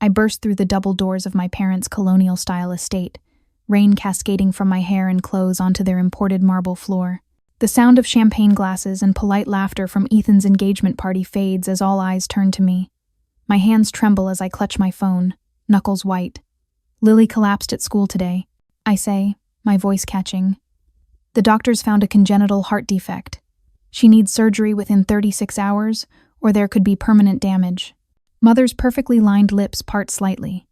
I burst through the double doors of my parents' colonial-style estate, rain cascading from my hair and clothes onto their imported marble floor. The sound of champagne glasses and polite laughter from Ethan's engagement party fades as all eyes turn to me. My hands tremble as I clutch my phone, knuckles white. Lily collapsed at school today, I say, my voice catching. The doctors found a congenital heart defect. She needs surgery within 36 hours, or there could be permanent damage. Mother's perfectly lined lips part slightly.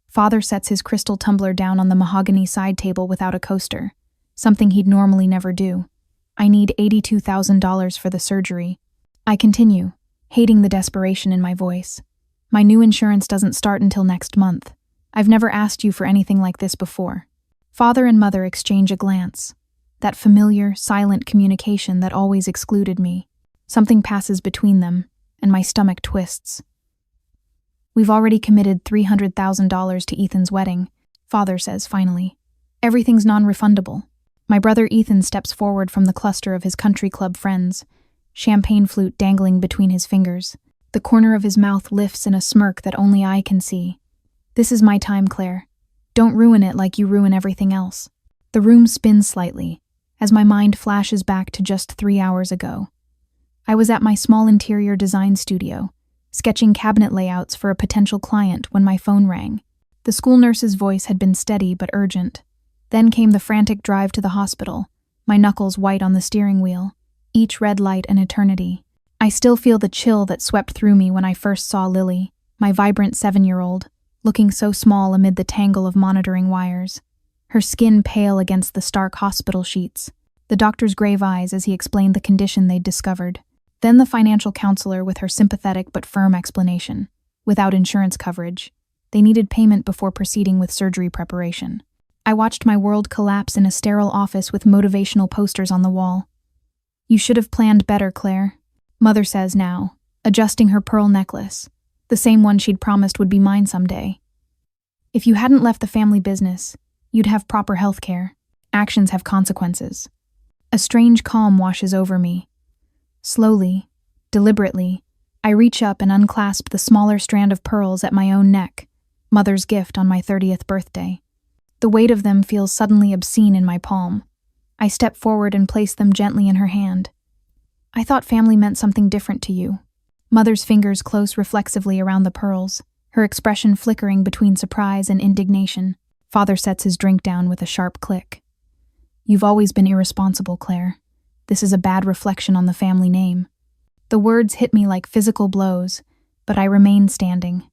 Father sets his crystal tumbler down on the mahogany side table without a coaster, something he'd normally never do. I need $82,000 for the surgery. I continue, hating the desperation in my voice. My new insurance doesn't start until next month. I've never asked you for anything like this before. Father and mother exchange a glance. That familiar, silent communication that always excluded me. Something passes between them, and my stomach twists. We've already committed $300,000 to Ethan's wedding, Father says finally. Everything's non-refundable. My brother Ethan steps forward from the cluster of his country club friends, champagne flute dangling between his fingers. The corner of his mouth lifts in a smirk that only I can see. This is my time, Claire. Don't ruin it like you ruin everything else. The room spins slightly, as my mind flashes back to just 3 hours ago. I was at my small interior design studio, sketching cabinet layouts for a potential client when my phone rang. The school nurse's voice had been steady but urgent. Then came the frantic drive to the hospital, my knuckles white on the steering wheel, each red light an eternity. I still feel the chill that swept through me when I first saw Lily, my vibrant 7-year-old, looking so small amid the tangle of monitoring wires. Her skin pale against the stark hospital sheets, the doctor's grave eyes as he explained the condition they'd discovered. Then the financial counselor with her sympathetic but firm explanation. Without insurance coverage, they needed payment before proceeding with surgery preparation. I watched my world collapse in a sterile office with motivational posters on the wall. You should have planned better, Claire, Mother says now, adjusting her pearl necklace, the same one she'd promised would be mine someday. If you hadn't left the family business, you'd have proper health care. Actions have consequences. A strange calm washes over me. Slowly, deliberately, I reach up and unclasp the smaller strand of pearls at my own neck, Mother's gift on my 30th birthday. The weight of them feels suddenly obscene in my palm. I step forward and place them gently in her hand. I thought family meant something different to you. Mother's fingers close reflexively around the pearls, her expression flickering between surprise and indignation. Father sets his drink down with a sharp click. You've always been irresponsible, Claire. This is a bad reflection on the family name. The words hit me like physical blows, but I remain standing.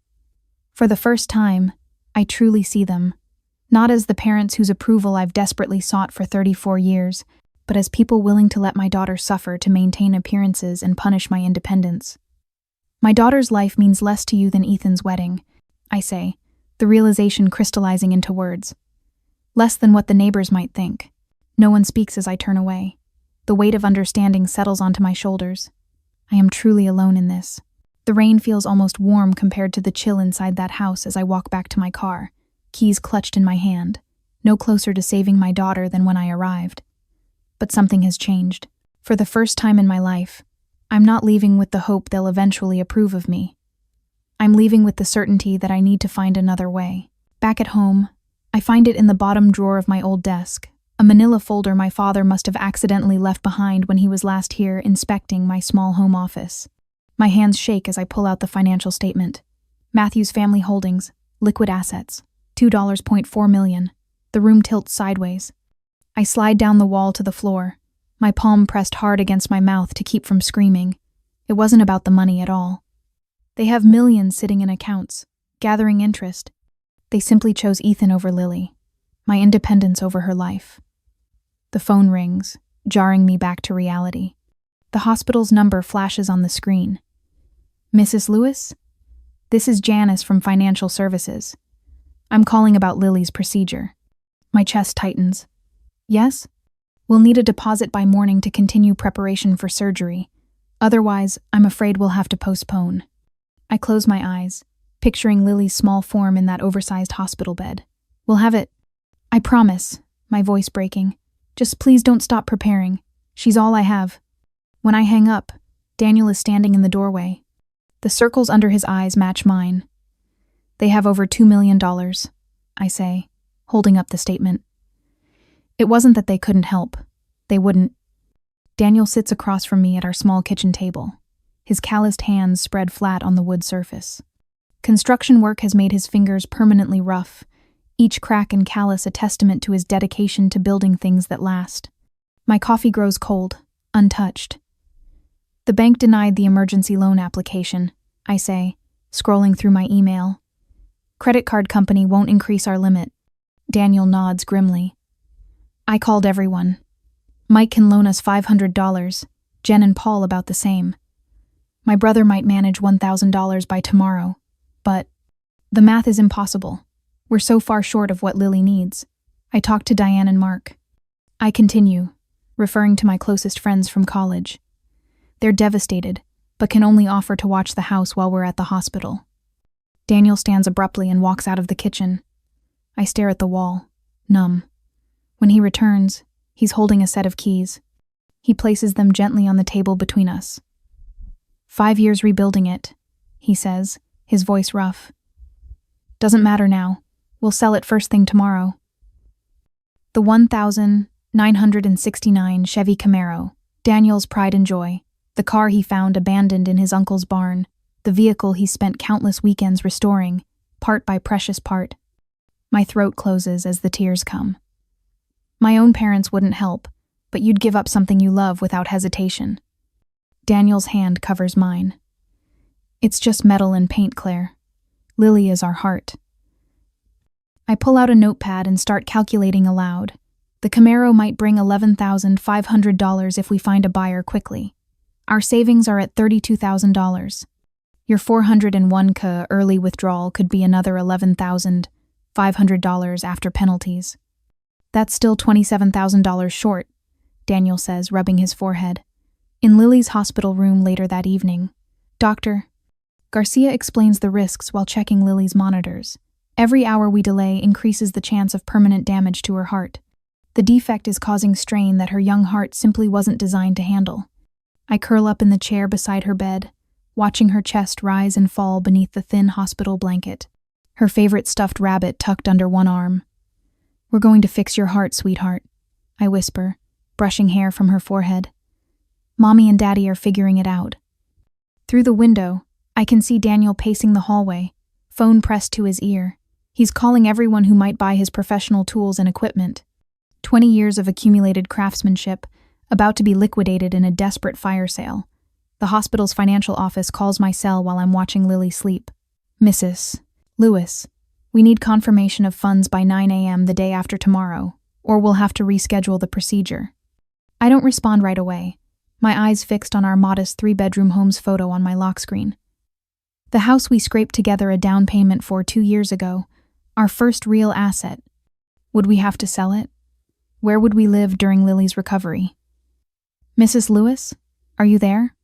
For the first time, I truly see them, not as the parents whose approval I've desperately sought for 34 years, but as people willing to let my daughter suffer to maintain appearances and punish my independence. My daughter's life means less to you than Ethan's wedding, I say, the realization crystallizing into words. Less than what the neighbors might think. No one speaks as I turn away. The weight of understanding settles onto my shoulders. I am truly alone in this. The rain feels almost warm compared to the chill inside that house as I walk back to my car, keys clutched in my hand, no closer to saving my daughter than when I arrived. But something has changed. For the first time in my life, I'm not leaving with the hope they'll eventually approve of me. I'm leaving with the certainty that I need to find another way. Back at home, I find it in the bottom drawer of my old desk, a manila folder my father must have accidentally left behind when he was last here inspecting my small home office. My hands shake as I pull out the financial statement. Matthew's Family Holdings, liquid assets, $2.4 million. The room tilts sideways. I slide down the wall to the floor, my palm pressed hard against my mouth to keep from screaming. It wasn't about the money at all. They have millions sitting in accounts, gathering interest. They simply chose Ethan over Lily, my independence over her life. The phone rings, jarring me back to reality. The hospital's number flashes on the screen. Mrs. Lewis? This is Janice from Financial Services. I'm calling about Lily's procedure. My chest tightens. Yes? We'll need a deposit by morning to continue preparation for surgery. Otherwise, I'm afraid we'll have to postpone. I close my eyes, picturing Lily's small form in that oversized hospital bed. We'll have it. I promise, my voice breaking. Just please don't stop preparing. She's all I have. When I hang up, Daniel is standing in the doorway. The circles under his eyes match mine. They have over $2 million, I say, holding up the statement. It wasn't that they couldn't help. They wouldn't. Daniel sits across from me at our small kitchen table, his calloused hands spread flat on the wood surface. Construction work has made his fingers permanently rough, each crack and callus a testament to his dedication to building things that last. My coffee grows cold, untouched. The bank denied the emergency loan application, I say, scrolling through my email. Credit card company won't increase our limit. Daniel nods grimly. I called everyone. Mike can loan us $500, Jen and Paul about the same. My brother might manage $1,000 by tomorrow, but the math is impossible. We're so far short of what Lily needs. I talk to Diane and Mark. I continue, referring to my closest friends from college. They're devastated, but can only offer to watch the house while we're at the hospital. Daniel stands abruptly and walks out of the kitchen. I stare at the wall, numb. When he returns, he's holding a set of keys. He places them gently on the table between us. 5 years rebuilding it, he says, his voice rough. Doesn't matter now. We'll sell it first thing tomorrow. The 1969 Chevy Camaro, Daniel's pride and joy, the car he found abandoned in his uncle's barn, the vehicle he spent countless weekends restoring, part by precious part. My throat closes as the tears come. My own parents wouldn't help, but you'd give up something you love without hesitation. Daniel's hand covers mine. It's just metal and paint, Claire. Lily is our heart. I pull out a notepad and start calculating aloud. The Camaro might bring $11,500 if we find a buyer quickly. Our savings are at $32,000. Your $401k early withdrawal could be another $11,500 after penalties. That's still $27,000 short, Daniel says, rubbing his forehead. In Lily's hospital room later that evening, Dr. Garcia explains the risks while checking Lily's monitors. Every hour we delay increases the chance of permanent damage to her heart. The defect is causing strain that her young heart simply wasn't designed to handle. I curl up in the chair beside her bed, watching her chest rise and fall beneath the thin hospital blanket, her favorite stuffed rabbit tucked under one arm. We're going to fix your heart, sweetheart, I whisper, brushing hair from her forehead. Mommy and Daddy are figuring it out. Through the window, I can see Daniel pacing the hallway, phone pressed to his ear. He's calling everyone who might buy his professional tools and equipment. 20 years of accumulated craftsmanship, about to be liquidated in a desperate fire sale. The hospital's financial office calls my cell while I'm watching Lily sleep. Mrs. Lewis, we need confirmation of funds by 9 a.m. the day after tomorrow, or we'll have to reschedule the procedure. I don't respond right away, my eyes fixed on our modest 3-bedroom home's photo on my lock screen. The house we scraped together a down payment for 2 years ago, our first real asset. Would we have to sell it? Where would we live during Lily's recovery? Mrs. Lewis, are you there?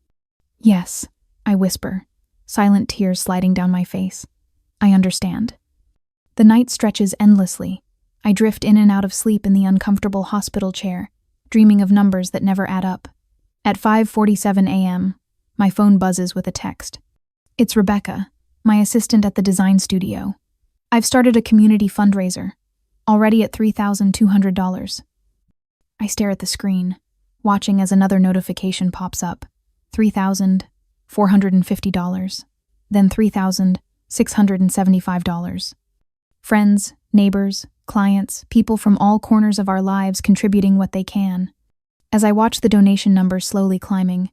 Yes, I whisper, silent tears sliding down my face. I understand. The night stretches endlessly. I drift in and out of sleep in the uncomfortable hospital chair, dreaming of numbers that never add up. At 5:47 a.m., my phone buzzes with a text. It's Rebecca, my assistant at the design studio. I've started a community fundraiser, already at $3,200. I stare at the screen, watching as another notification pops up. $3,450, then $3,675. Friends, neighbors, clients, people from all corners of our lives contributing what they can. As I watch the donation numbers slowly climbing,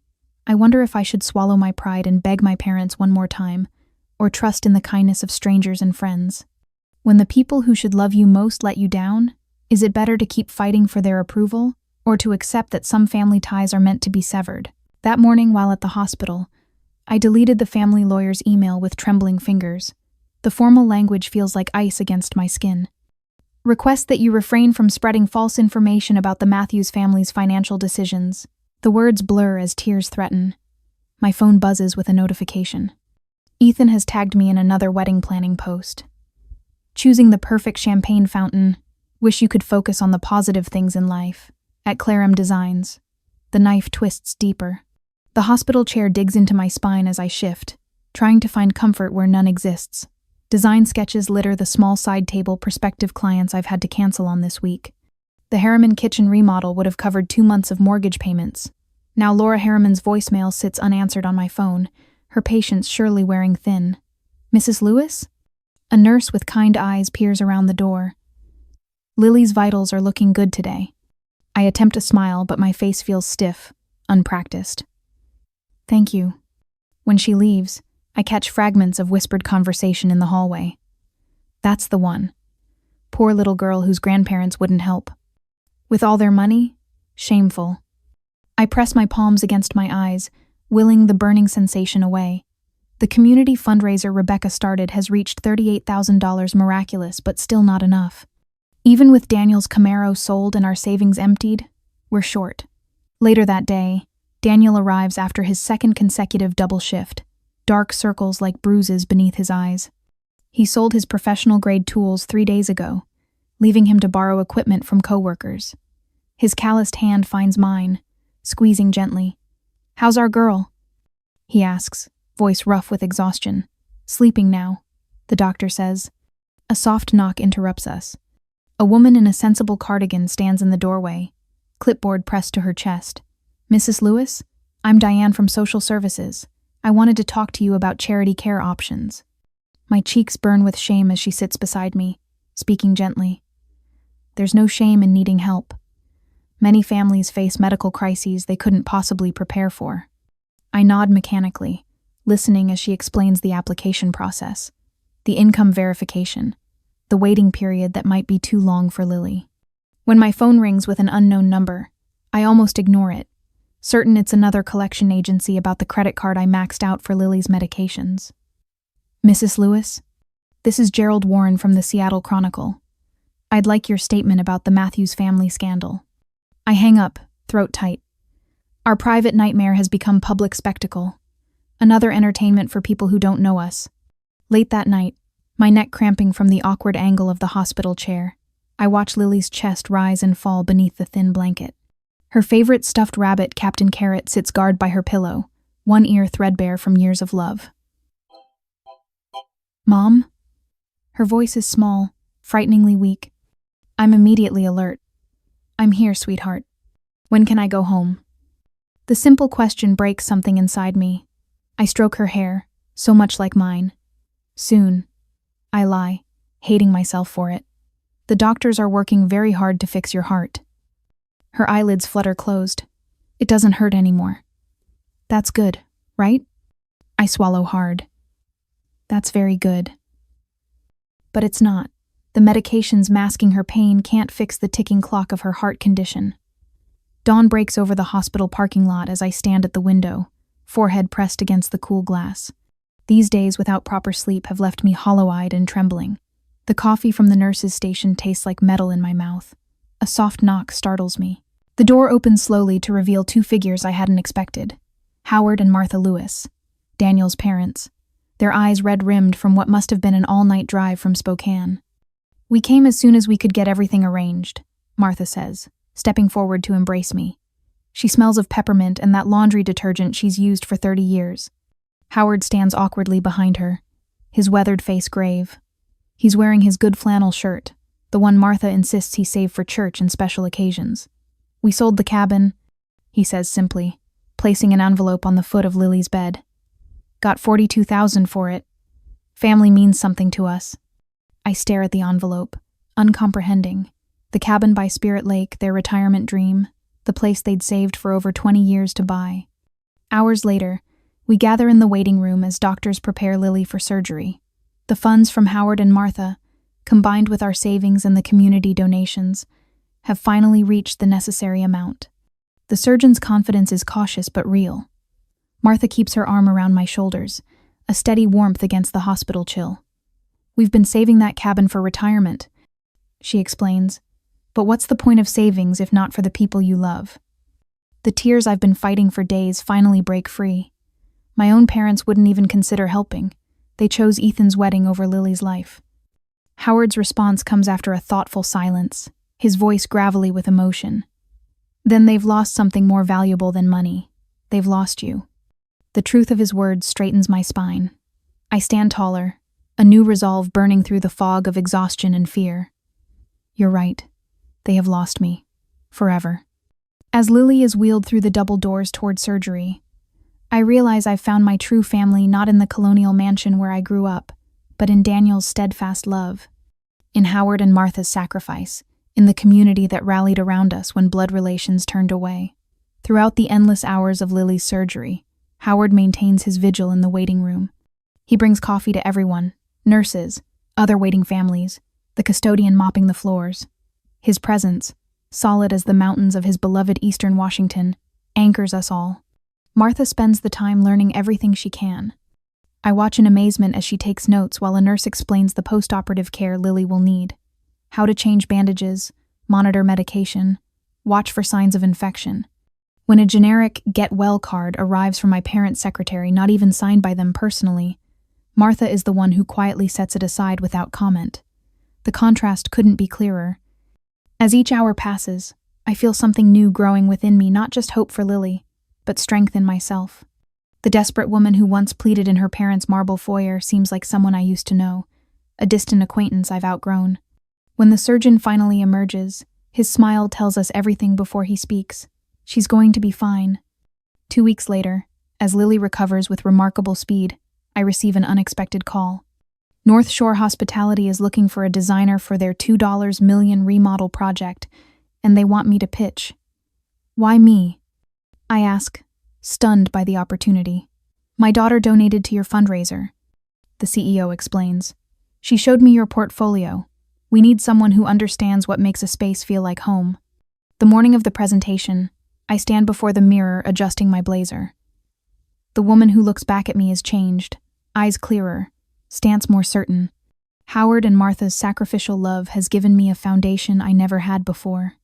I wonder if I should swallow my pride and beg my parents one more time, or trust in the kindness of strangers and friends. When the people who should love you most let you down, is it better to keep fighting for their approval, or to accept that some family ties are meant to be severed? That morning while at the hospital, I deleted the family lawyer's email with trembling fingers. The formal language feels like ice against my skin. Request that you refrain from spreading false information about the Matthews family's financial decisions. The words blur as tears threaten. My phone buzzes with a notification. Ethan has tagged me in another wedding planning post. Choosing the perfect champagne fountain. Wish you could focus on the positive things in life. At Claire M. Designs. The knife twists deeper. The hospital chair digs into my spine as I shift, trying to find comfort where none exists. Design sketches litter the small side table prospective clients I've had to cancel on this week. The Harriman kitchen remodel would have covered 2 months of mortgage payments. Now Laura Harriman's voicemail sits unanswered on my phone, her patience surely wearing thin. Mrs. Lewis? A nurse with kind eyes peers around the door. Lily's vitals are looking good today. I attempt a smile, but my face feels stiff, unpracticed. Thank you. When she leaves, I catch fragments of whispered conversation in the hallway. That's the one. Poor little girl whose grandparents wouldn't help. With all their money? Shameful. I press my palms against my eyes, willing the burning sensation away. The community fundraiser Rebecca started has reached $38,000 miraculous, but still not enough. Even with Daniel's Camaro sold and our savings emptied, we're short. Later that day, Daniel arrives after his second consecutive double shift, dark circles like bruises beneath his eyes. He sold his professional-grade tools 3 days ago, leaving him to borrow equipment from coworkers. His calloused hand finds mine, squeezing gently. "How's our girl?" he asks, voice rough with exhaustion. "Sleeping now," the doctor says. A soft knock interrupts us. A woman in a sensible cardigan stands in the doorway, clipboard pressed to her chest. "Mrs. Lewis, I'm Diane from Social Services. I wanted to talk to you about charity care options." My cheeks burn with shame as she sits beside me, speaking gently. There's no shame in needing help. Many families face medical crises they couldn't possibly prepare for. I nod mechanically, listening as she explains the application process, the income verification, the waiting period that might be too long for Lily. When my phone rings with an unknown number, I almost ignore it, certain it's another collection agency about the credit card I maxed out for Lily's medications. "Mrs. Lewis, this is Gerald Warren from the Seattle Chronicle. I'd like your statement about the Matthews family scandal." I hang up, throat tight. Our private nightmare has become public spectacle, another entertainment for people who don't know us. Late that night, my neck cramping from the awkward angle of the hospital chair, I watch Lily's chest rise and fall beneath the thin blanket. Her favorite stuffed rabbit, Captain Carrot, sits guard by her pillow, one ear threadbare from years of love. "Mom?" Her voice is small, frighteningly weak. I'm immediately alert. "I'm here, sweetheart. When can I go home?" The simple question breaks something inside me. I stroke her hair, so much like mine. "Soon." I lie, hating myself for it. "The doctors are working very hard to fix your heart." Her eyelids flutter closed. "It doesn't hurt anymore." "That's good, right?" I swallow hard. "That's very good." But it's not. The medications masking her pain can't fix the ticking clock of her heart condition. Dawn breaks over the hospital parking lot as I stand at the window, forehead pressed against the cool glass. These days without proper sleep have left me hollow-eyed and trembling. The coffee from the nurse's station tastes like metal in my mouth. A soft knock startles me. The door opens slowly to reveal 2 figures I hadn't expected. Howard and Martha Lewis, Daniel's parents, their eyes red-rimmed from what must have been an all-night drive from Spokane. "We came as soon as we could get everything arranged," Martha says, stepping forward to embrace me. She smells of peppermint and that laundry detergent she's used for 30 years. Howard stands awkwardly behind her, his weathered face grave. He's wearing his good flannel shirt, the one Martha insists he save for church and special occasions. "We sold the cabin," he says simply, placing an envelope on the foot of Lily's bed. "Got $42,000 for it. Family means something to us." I stare at the envelope, uncomprehending. The cabin by Spirit Lake, their retirement dream, the place they'd saved for over 20 years to buy. Hours later, we gather in the waiting room as doctors prepare Lily for surgery. The funds from Howard and Martha, combined with our savings and the community donations, have finally reached the necessary amount. The surgeon's confidence is cautious but real. Martha keeps her arm around my shoulders, a steady warmth against the hospital chill. "We've been saving that cabin for retirement," she explains. "But what's the point of savings if not for the people you love?" The tears I've been fighting for days finally break free. My own parents wouldn't even consider helping. They chose Ethan's wedding over Lily's life. Howard's response comes after a thoughtful silence, his voice gravelly with emotion. "Then they've lost something more valuable than money. They've lost you." The truth of his words straightens my spine. I stand taller, a new resolve burning through the fog of exhaustion and fear. You're right. They have lost me. Forever. As Lily is wheeled through the double doors toward surgery, I realize I've found my true family not in the colonial mansion where I grew up, but in Daniel's steadfast love, in Howard and Martha's sacrifice, in the community that rallied around us when blood relations turned away. Throughout the endless hours of Lily's surgery, Howard maintains his vigil in the waiting room. He brings coffee to everyone, nurses, other waiting families, the custodian mopping the floors. His presence, solid as the mountains of his beloved Eastern Washington, anchors us all. Martha spends the time learning everything she can. I watch in amazement as she takes notes while a nurse explains the post-operative care Lily will need. How to change bandages, monitor medication, watch for signs of infection. When a generic get well card arrives from my parents' secretary, not even signed by them personally, Martha is the one who quietly sets it aside without comment. The contrast couldn't be clearer. As each hour passes, I feel something new growing within me, not just hope for Lily, but strength in myself. The desperate woman who once pleaded in her parents' marble foyer seems like someone I used to know, a distant acquaintance I've outgrown. When the surgeon finally emerges, his smile tells us everything before he speaks. She's going to be fine. 2 weeks later, as Lily recovers with remarkable speed, I receive an unexpected call. North Shore Hospitality is looking for a designer for their $2 million remodel project, and they want me to pitch. Why me? I ask, stunned by the opportunity. My daughter donated to your fundraiser, the CEO explains. She showed me your portfolio. We need someone who understands what makes a space feel like home. The morning of the presentation, I stand before the mirror adjusting my blazer. The woman who looks back at me is changed, eyes clearer, stance more certain. Howard and Martha's sacrificial love has given me a foundation I never had before.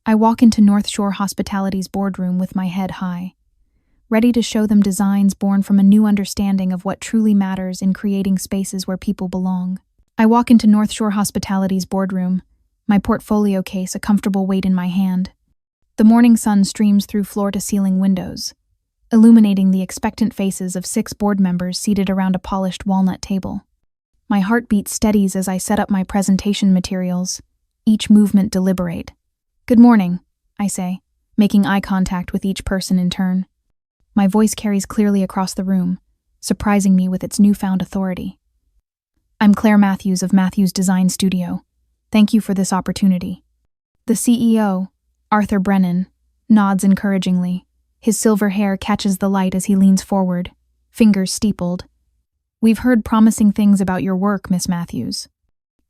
I walk into North Shore Hospitality's boardroom with my head high, ready to show them designs born from a new understanding of what truly matters in creating spaces where people belong. I walk into North Shore Hospitality's boardroom, my portfolio case a comfortable weight in my hand. The morning sun streams through floor-to-ceiling windows, illuminating the expectant faces of 6 board members seated around a polished walnut table. My heartbeat steadies as I set up my presentation materials, each movement deliberate. Good morning, I say, making eye contact with each person in turn. My voice carries clearly across the room, surprising me with its newfound authority. I'm Claire Matthews of Matthews Design Studio. Thank you for this opportunity. The CEO, Arthur Brennan, nods encouragingly. His silver hair catches the light as he leans forward, fingers steepled. We've heard promising things about your work, Miss Matthews.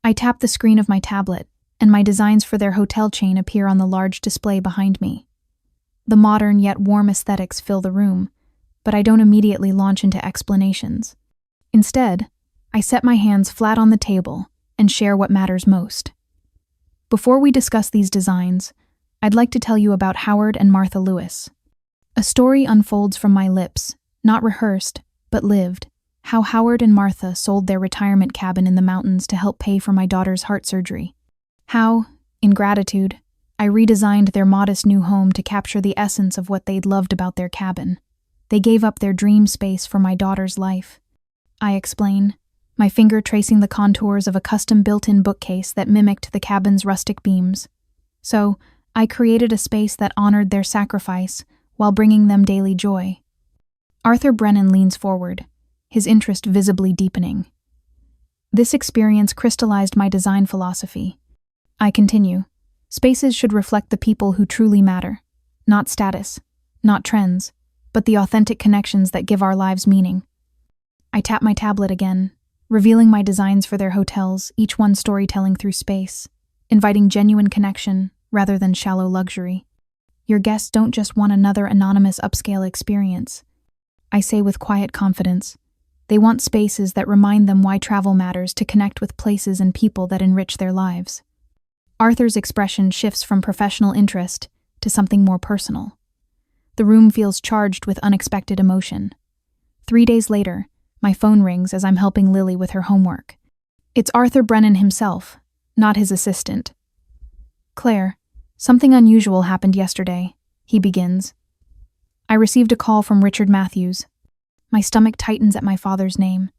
I tap the screen of my tablet, and my designs for their hotel chain appear on the large display behind me. The modern yet warm aesthetics fill the room, but I don't immediately launch into explanations. Instead, I set my hands flat on the table and share what matters most. Before we discuss these designs, I'd like to tell you about Howard and Martha Lewis. A story unfolds from my lips, not rehearsed, but lived. How Howard and Martha sold their retirement cabin in the mountains to help pay for my daughter's heart surgery. How, in gratitude, I redesigned their modest new home to capture the essence of what they'd loved about their cabin. They gave up their dream space for my daughter's life. I explain, my finger tracing the contours of a custom built-in bookcase that mimicked the cabin's rustic beams. So, I created a space that honored their sacrifice while bringing them daily joy. Arthur Brennan leans forward, his interest visibly deepening. This experience crystallized my design philosophy. I continue. Spaces should reflect the people who truly matter. Not status, not trends, but the authentic connections that give our lives meaning. I tap my tablet again, revealing my designs for their hotels, each one storytelling through space, inviting genuine connection rather than shallow luxury. Your guests don't just want another anonymous upscale experience. I say with quiet confidence, they want spaces that remind them why travel matters, to connect with places and people that enrich their lives. Arthur's expression shifts from professional interest to something more personal. The room feels charged with unexpected emotion. 3 days later, my phone rings as I'm helping Lily with her homework. It's Arthur Brennan himself, not his assistant. Claire, something unusual happened yesterday, he begins. I received a call from Richard Matthews. My stomach tightens at my father's name.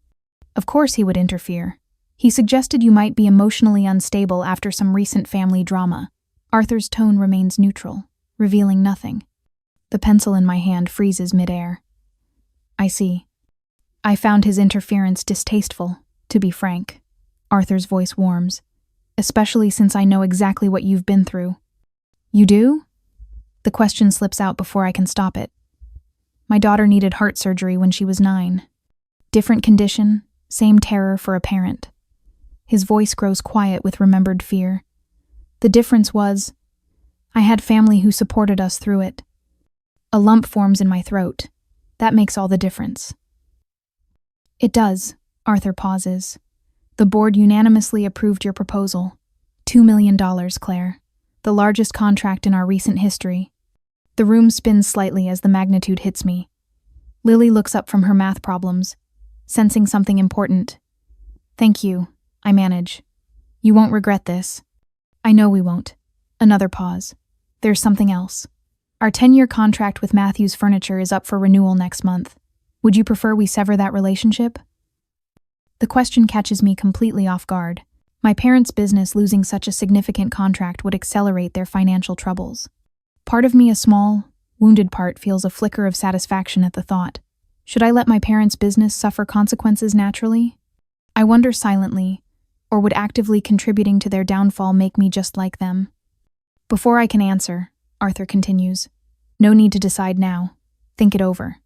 Of course he would interfere. He suggested you might be emotionally unstable after some recent family drama. Arthur's tone remains neutral, revealing nothing. The pencil in my hand freezes midair. I see. I found his interference distasteful, to be frank. Arthur's voice warms, especially since I know exactly what you've been through. You do? The question slips out before I can stop it. My daughter needed heart surgery when she was 9. Different condition, same terror for a parent. His voice grows quiet with remembered fear. The difference was, I had family who supported us through it. A lump forms in my throat. That makes all the difference. It does. Arthur pauses. The board unanimously approved your proposal. $2 million, Claire. The largest contract in our recent history. The room spins slightly as the magnitude hits me. Lily looks up from her math problems, sensing something important. Thank you, I manage. You won't regret this. I know we won't. Another pause. There's something else. Our 10-year contract with Matthews Furniture is up for renewal next month. Would you prefer we sever that relationship? The question catches me completely off guard. My parents' business losing such a significant contract would accelerate their financial troubles. Part of me, a small, wounded part, feels a flicker of satisfaction at the thought. Should I let my parents' business suffer consequences naturally? I wonder silently, or would actively contributing to their downfall make me just like them? Before I can answer, Arthur continues, no need to decide now. Think it over.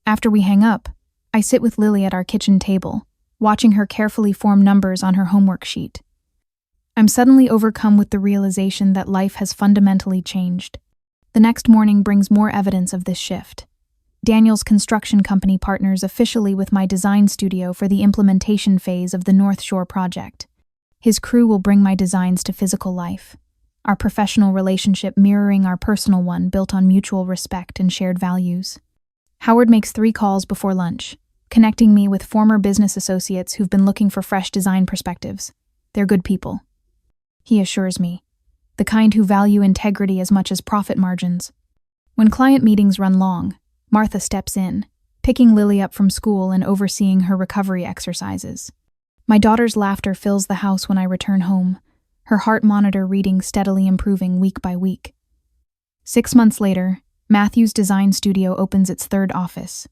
After we hang up, I sit with Lily at our kitchen table, watching her carefully form numbers on her homework sheet. I'm suddenly overcome with the realization that life has fundamentally changed. The next morning brings more evidence of this shift. Daniel's construction company partners officially with my design studio for the implementation phase of the North Shore project. His crew will bring my designs to physical life, our professional relationship mirroring our personal one built on mutual respect and shared values. Howard makes 3 calls before lunch, connecting me with former business associates who've been looking for fresh design perspectives. They're good people. He assures me, the kind who value integrity as much as profit margins. When client meetings run long, Martha steps in, picking Lily up from school and overseeing her recovery exercises. My daughter's laughter fills the house when I return home, her heart monitor reading steadily improving week by week. 6 months later, Matthews Design Studio opens its 3rd office.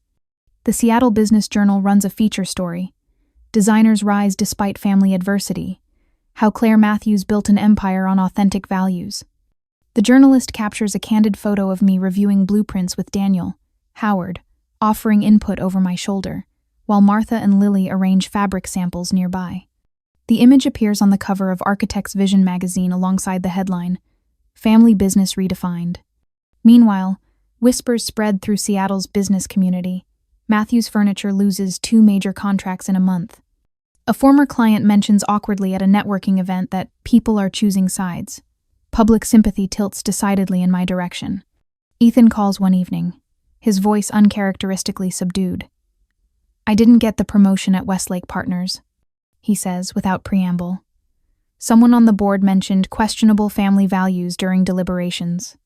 The Seattle Business Journal runs a feature story, Designers Rise Despite Family Adversity, how Claire Matthews built an empire on authentic values. The journalist captures a candid photo of me reviewing blueprints with Daniel, Howard, offering input over my shoulder, while Martha and Lily arrange fabric samples nearby. The image appears on the cover of Architect's Vision magazine alongside the headline, Family Business Redefined. Meanwhile, whispers spread through Seattle's business community. Matthews Furniture loses 2 major contracts in a month. A former client mentions awkwardly at a networking event that people are choosing sides. Public sympathy tilts decidedly in my direction. Ethan calls one evening, his voice uncharacteristically subdued. I didn't get the promotion at Westlake Partners, he says without preamble. Someone on the board mentioned questionable family values during deliberations.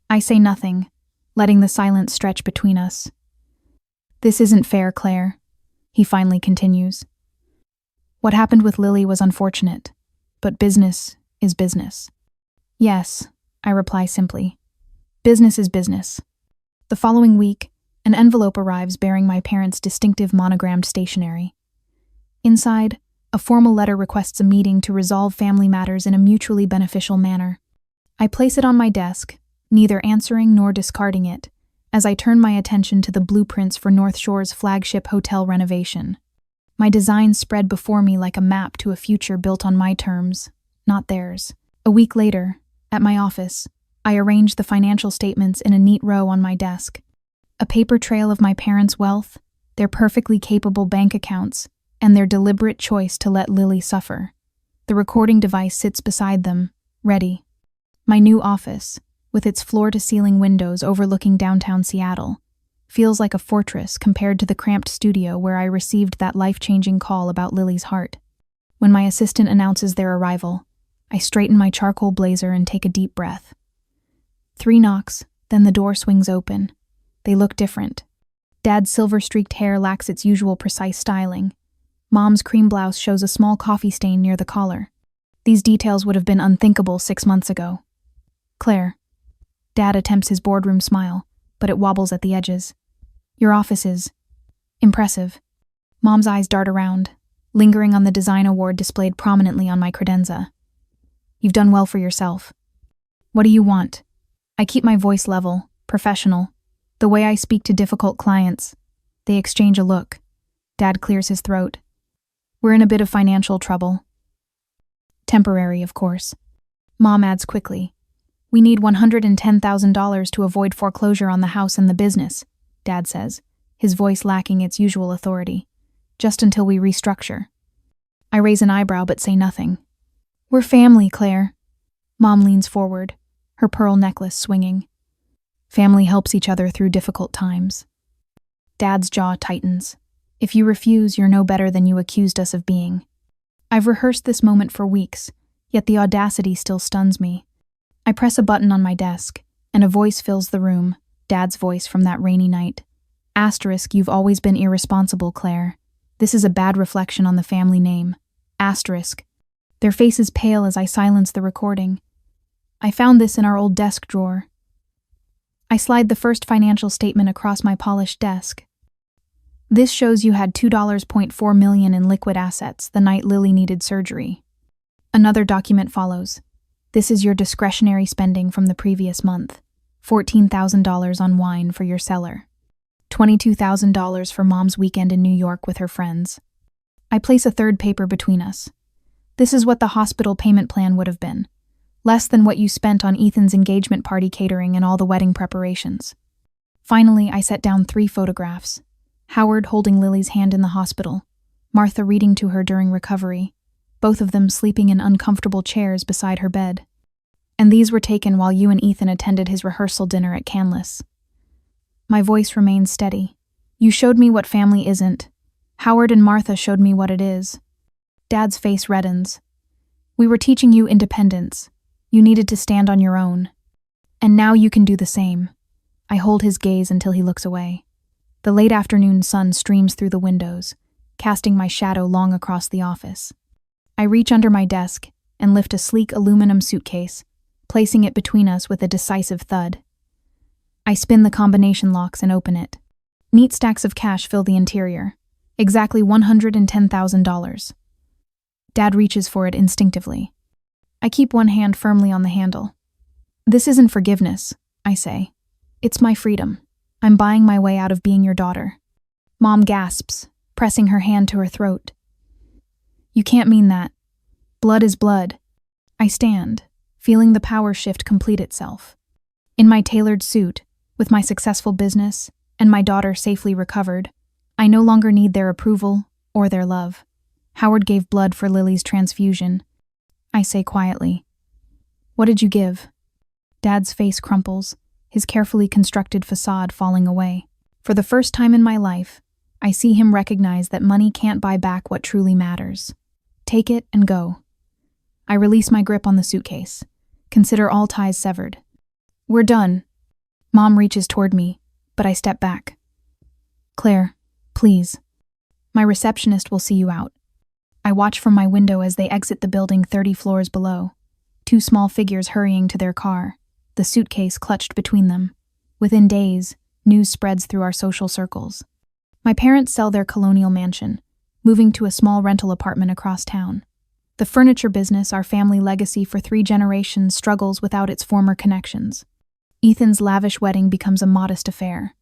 I say nothing, letting the silence stretch between us. This isn't fair, Claire, he finally continues. What happened with Lily was unfortunate, but business is business. Yes, I reply simply. Business is business. The following week, an envelope arrives bearing my parents' distinctive monogrammed stationery. Inside, a formal letter requests a meeting to resolve family matters in a mutually beneficial manner. I place it on my desk, neither answering nor discarding it, as I turn my attention to the blueprints for North Shore's flagship hotel renovation. My designs spread before me like a map to a future built on my terms, not theirs. A week later, at my office, I arranged the financial statements in a neat row on my desk. A paper trail of my parents' wealth, their perfectly capable bank accounts, and their deliberate choice to let Lily suffer. The recording device sits beside them, ready. My new office, with its floor-to-ceiling windows overlooking downtown Seattle, feels like a fortress compared to the cramped studio where I received that life-changing call about Lily's heart. When my assistant announces their arrival, I straighten my charcoal blazer and take a deep breath. 3 knocks, then the door swings open. They look different. Dad's silver-streaked hair lacks its usual precise styling. Mom's cream blouse shows a small coffee stain near the collar. These details would have been unthinkable 6 months ago. Claire. Dad attempts his boardroom smile, but it wobbles at the edges. Your office is impressive. Mom's eyes dart around, lingering on the design award displayed prominently on my credenza. You've done well for yourself. What do you want? I keep my voice level, professional. The way I speak to difficult clients. They exchange a look. Dad clears his throat. We're in a bit of financial trouble. Temporary, of course. Mom adds quickly. We need $110,000 to avoid foreclosure on the house and the business, Dad says, his voice lacking its usual authority. Just until we restructure. I raise an eyebrow but say nothing. We're family, Claire. Mom leans forward, her pearl necklace swinging. Family helps each other through difficult times. Dad's jaw tightens. If you refuse, you're no better than you accused us of being. I've rehearsed this moment for weeks, yet the audacity still stuns me. I press a button on my desk, and a voice fills the room, Dad's voice from that rainy night. Asterisk, you've always been irresponsible, Claire. This is a bad reflection on the family name. Asterisk. Their faces pale as I silence the recording. I found this in our old desk drawer. I slide the first financial statement across my polished desk. This shows you had $2.4 million in liquid assets the night Lily needed surgery. Another document follows. This is your discretionary spending from the previous month. $14,000 on wine for your cellar. $22,000 for Mom's weekend in New York with her friends. I place a third paper between us. This is what the hospital payment plan would have been. Less than what you spent on Ethan's engagement party catering and all the wedding preparations. Finally, I set down 3 photographs. Howard holding Lily's hand in the hospital, Martha reading to her during recovery, both of them sleeping in uncomfortable chairs beside her bed. And these were taken while you and Ethan attended his rehearsal dinner at Canlis. My voice remains steady. You showed me what family isn't. Howard and Martha showed me what it is. Dad's face reddens. We were teaching you independence. You needed to stand on your own. And now you can do the same. I hold his gaze until he looks away. The late afternoon sun streams through the windows, casting my shadow long across the office. I reach under my desk and lift a sleek aluminum suitcase, placing it between us with a decisive thud. I spin the combination locks and open it. Neat stacks of cash fill the interior. Exactly $110,000. Dad reaches for it instinctively. I keep one hand firmly on the handle. This isn't forgiveness, I say. It's my freedom. I'm buying my way out of being your daughter. Mom gasps, pressing her hand to her throat. You can't mean that. Blood is blood. I stand, feeling the power shift complete itself. In my tailored suit, with my successful business, and my daughter safely recovered, I no longer need their approval or their love. Howard gave blood for Lily's transfusion. I say quietly. What did you give? Dad's face crumples, his carefully constructed facade falling away. For the first time in my life, I see him recognize that money can't buy back what truly matters. Take it and go. I release my grip on the suitcase. Consider all ties severed. We're done. Mom reaches toward me, but I step back. Claire, please. My receptionist will see you out. I watch from my window as they exit the building 30 floors below. 2 small figures hurrying to their car, the suitcase clutched between them. Within days, news spreads through our social circles. My parents sell their colonial mansion, moving to a small rental apartment across town. The furniture business, our family legacy for 3 generations, struggles without its former connections. Ethan's lavish wedding becomes a modest affair.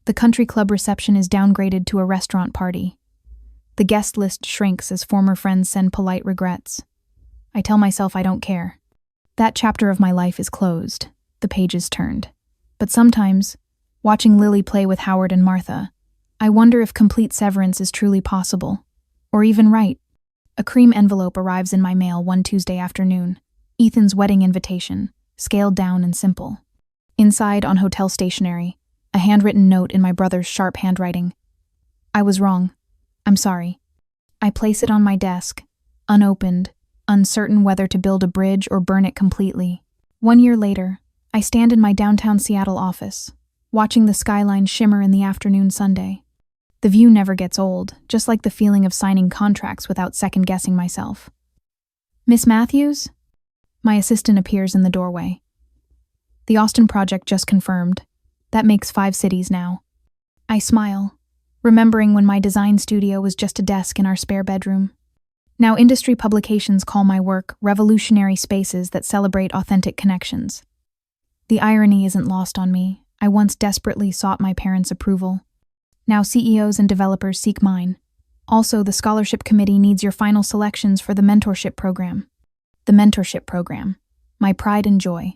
The country club reception is downgraded to a restaurant party. The guest list shrinks as former friends send polite regrets. I tell myself I don't care. That chapter of my life is closed, the page is turned. But sometimes, watching Lily play with Howard and Martha, I wonder if complete severance is truly possible, or even right. A cream envelope arrives in my mail one Tuesday afternoon. Ethan's wedding invitation, scaled down and simple. Inside, on hotel stationery, a handwritten note in my brother's sharp handwriting. I was wrong. I'm sorry. I place it on my desk, unopened, uncertain whether to build a bridge or burn it completely. 1 year later, I stand in my downtown Seattle office, watching the skyline shimmer in the afternoon Sunday. The view never gets old, just like the feeling of signing contracts without second-guessing myself. Miss Matthews? My assistant appears in the doorway. The Austin project just confirmed. That makes 5 cities now. I smile, remembering when my design studio was just a desk in our spare bedroom. Now industry publications call my work revolutionary spaces that celebrate authentic connections. The irony isn't lost on me. I once desperately sought my parents' approval. Now CEOs and developers seek mine. Also, the scholarship committee needs your final selections for the mentorship program. The mentorship program. My pride and joy.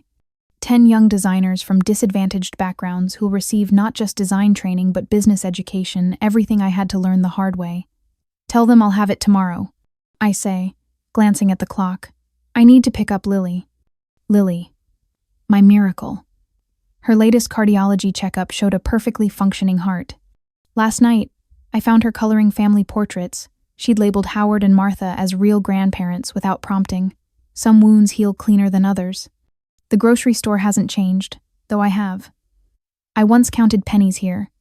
10 young designers from disadvantaged backgrounds who'll receive not just design training but business education, everything I had to learn the hard way. Tell them I'll have it tomorrow, I say, glancing at the clock. I need to pick up Lily. Lily. My miracle. Her latest cardiology checkup showed a perfectly functioning heart. Last night, I found her coloring family portraits. She'd labeled Howard and Martha as real grandparents without prompting. Some wounds heal cleaner than others. The grocery store hasn't changed, though I have. I once counted pennies here,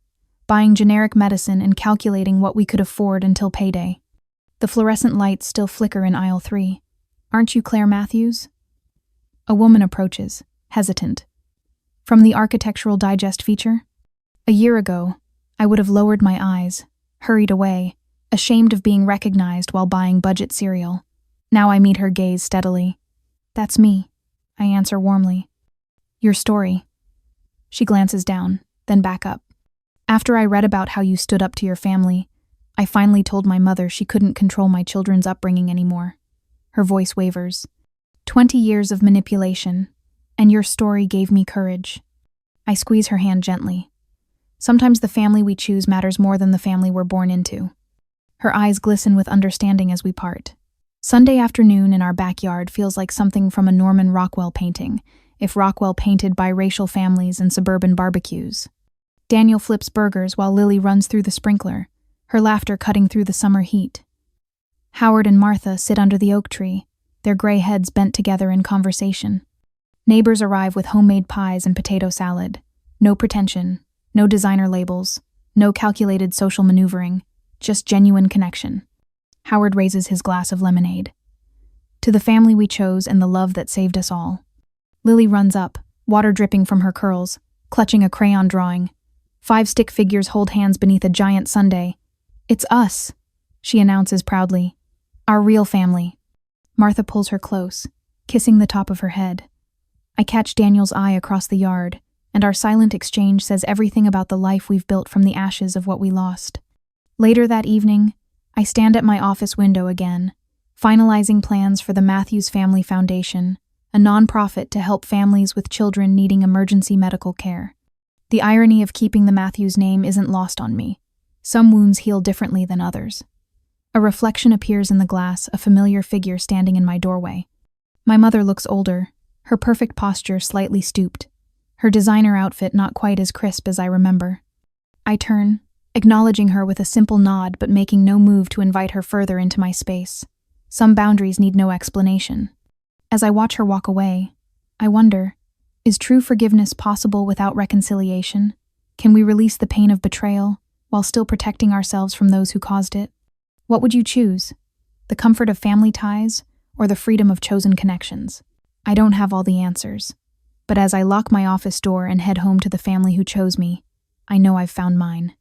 buying generic medicine and calculating what we could afford until payday. The fluorescent lights still flicker in aisle 3. Aren't you Claire Matthews? A woman approaches, hesitant. From the Architectural Digest feature? A year ago, I would have lowered my eyes, hurried away, ashamed of being recognized while buying budget cereal. Now I meet her gaze steadily. That's me, I answer warmly. Your story. She glances down, then back up. After I read about how you stood up to your family, I finally told my mother she couldn't control my children's upbringing anymore. Her voice wavers. 20 years of manipulation, and your story gave me courage. I squeeze her hand gently. Sometimes the family we choose matters more than the family we're born into. Her eyes glisten with understanding as we part. Sunday afternoon in our backyard feels like something from a Norman Rockwell painting, if Rockwell painted biracial families and suburban barbecues. Daniel flips burgers while Lily runs through the sprinkler, her laughter cutting through the summer heat. Howard and Martha sit under the oak tree, their gray heads bent together in conversation. Neighbors arrive with homemade pies and potato salad. No pretension, no designer labels, no calculated social maneuvering, just genuine connection. Howard raises his glass of lemonade. To the family we chose and the love that saved us all. Lily runs up, water dripping from her curls, clutching a crayon drawing. 5 stick figures hold hands beneath a giant sundae. It's us, she announces proudly. Our real family. Martha pulls her close, kissing the top of her head. I catch Daniel's eye across the yard, and our silent exchange says everything about the life we've built from the ashes of what we lost. Later that evening, I stand at my office window again, finalizing plans for the Matthews Family Foundation, a nonprofit to help families with children needing emergency medical care. The irony of keeping the Matthews name isn't lost on me. Some wounds heal differently than others. A reflection appears in the glass, a familiar figure standing in my doorway. My mother looks older, her perfect posture slightly stooped, her designer outfit not quite as crisp as I remember. I turn, acknowledging her with a simple nod but making no move to invite her further into my space. Some boundaries need no explanation. As I watch her walk away, I wonder, is true forgiveness possible without reconciliation? Can we release the pain of betrayal while still protecting ourselves from those who caused it? What would you choose? The comfort of family ties or the freedom of chosen connections? I don't have all the answers, but as I lock my office door and head home to the family who chose me, I know I've found mine.